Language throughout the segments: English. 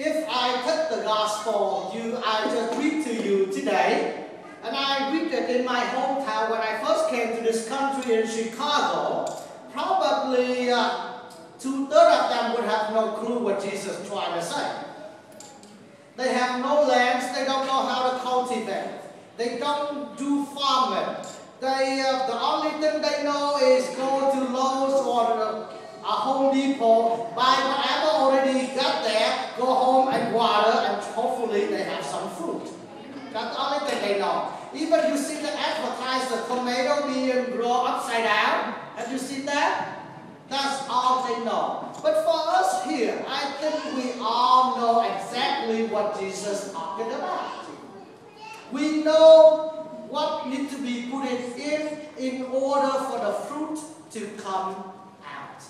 If I take the gospel I just read to you today, and I read it in my hometown when I first came to this country in Chicago, probably 2/3 of them would have no clue what Jesus is trying to say. They have no lands, they don't know how to cultivate, they don't do farming. The only thing they know is go to Lowe's or a Home Depot, buy whatever already got there, go home and water, and hopefully they have some fruit. That's the only thing they know. Even you see the advertise the tomato being grown upside down. Have you seen that? That's all they know. But for us here, I think we all know exactly what Jesus is talking about. We know what needs to be put in order for the fruit to come out.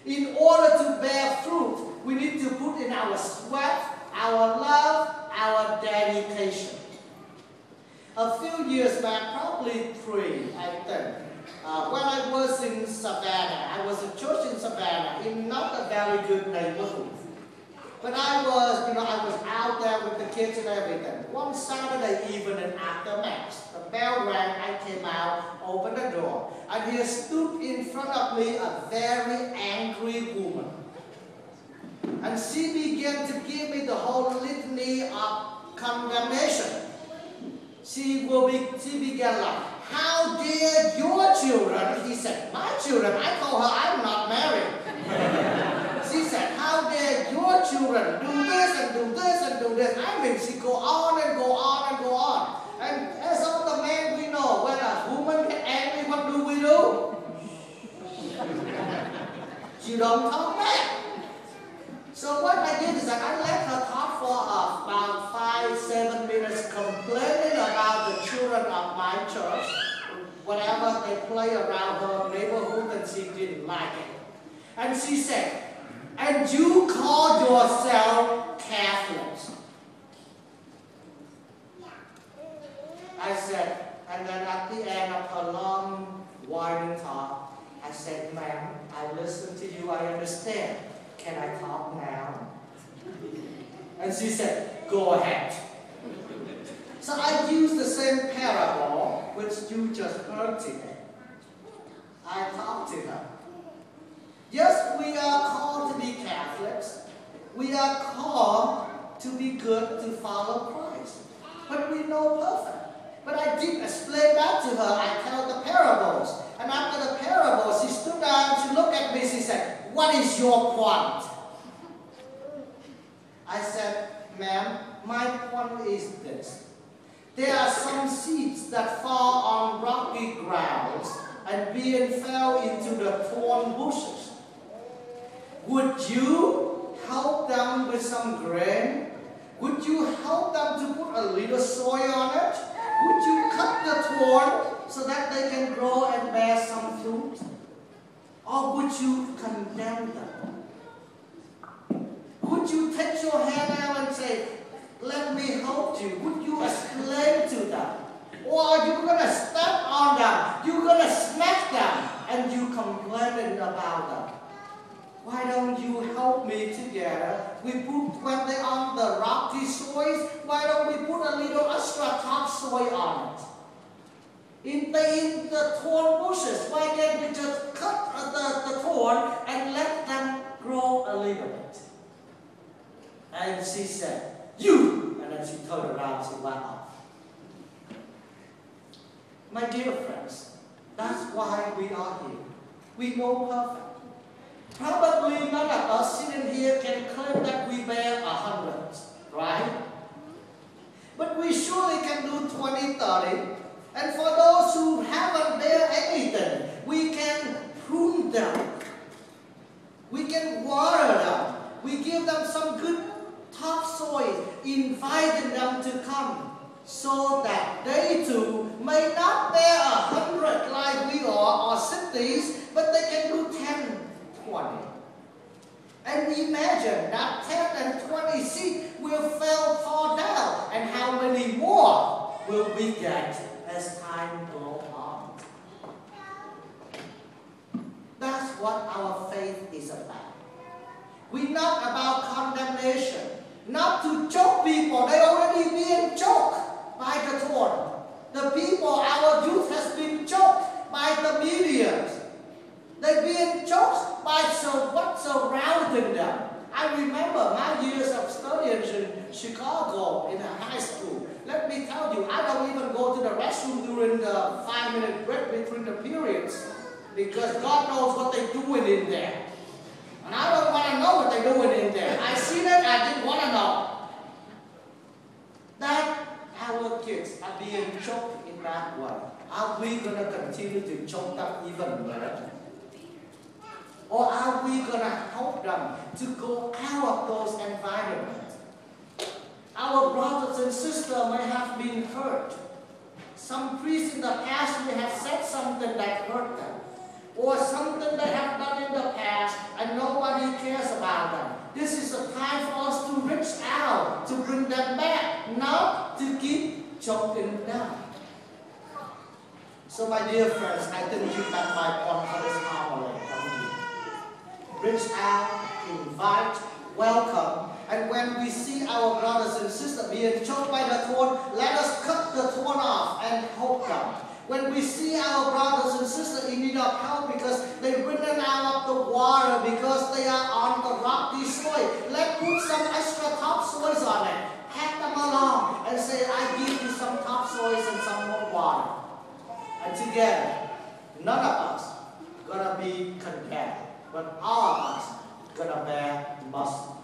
In order to bear fruit, we need to put in our sweat, our love, our dedication. A few years back, probably 3, I think, when I was in Savannah, I was at church in Savannah, in not a very good neighborhood. But I was out there with the kids and everything. One Saturday evening after Mass, the bell rang, I came out, opened the door, and here stood in front of me a very angry woman. And she began to give me the whole litany of condemnation. She began like, how dare your children, he said, my children, I told her I'm not married. She said, how dare your children do this and do this and do this. I mean, she go on and go on and go on. And as all the men we know, when a woman gets angry, what do we do? She don't talk back. So what I did is that I let her talk for about 5-7 minutes complaining about the children of my church, whatever they play around her neighborhood, and she didn't like it. And she said, and you call yourself Catholics? I said, and then at the end of her long, whining talk, I said, ma'am, I listen to you, I understand. Can I talk now? And she said, go ahead. So I used the same parable which you just heard today. I talked to her. Yes, we are called to be Catholics. We are called to be good, to follow Christ. But we know perfect. But I did explain that to her. I tell the parables. And after the parables, she stood down, she looked at me, she said, what is your point? I said, ma'am, my point is this. There are some seeds that fall on rocky grounds and being fell into the thorn bushes. Would you help them with some grain? Would you help them to put a little soil on it? Would you cut the thorn so that they can grow and bear some fruit? Or would you condemn them? Would you take your hand out and say, let me help you? Would you explain to them? Or are you going to step on them? You're going to smack them and you complaining about them. Why don't you help me together? When they're on the rocky soil, why don't we put a little extra topsoil on it? In the thorn bushes, why can't we just cut the thorn and let them grow a little bit? And she said, you! And then she turned around, she went off. My dear friends, that's why we are here. We know perfect. Probably none of us sitting here can claim that we bear 100, right? But we surely can do 20, 30. And for those who haven't bear anything, we can prune them. We can water them. We give them some good topsoil, inviting them to come, so that they too may not bear 100 like we are, or 60s, but they can do 10, 20. And imagine that 10 and 20 seeds will fall down, and how many more will we get as time goes on? That's what our faith is about. We're not about condemnation. not to choke people. They already being choked by the thorn. The people, our youth has been choked by the media. They're being choked by what's surrounding them. I remember my years of studying in Chicago in a high school. Let me tell you, I don't even go to the restroom during the 5-minute break between the periods because God knows what they're doing in there. And I don't want to know what they're doing in there. I see that, I didn't want to know. That our kids are being choked in that way. Are we going to continue to choke them even more? Or are we going to help them to go out of those environments? Our brothers and sisters may have been hurt. Some priests in the past may have said something that hurt them. Or something they have done in the past and nobody cares about them. This is a time for us to reach out, to bring them back, not to keep choking them. So my dear friends, I think you got my point for this homily. Reach out, invite, welcome, and when we see our brothers and sisters being choked by the thorn, let us cut the thorn off and help them. When we see our brothers and sisters in need of help because they're running out of the water because they are on the rocky soil, let's put some extra topsoils on it. Pack them along and say, I give you some topsoils and some more water. And together, none of us gonna be condemned, but all of us gonna bear much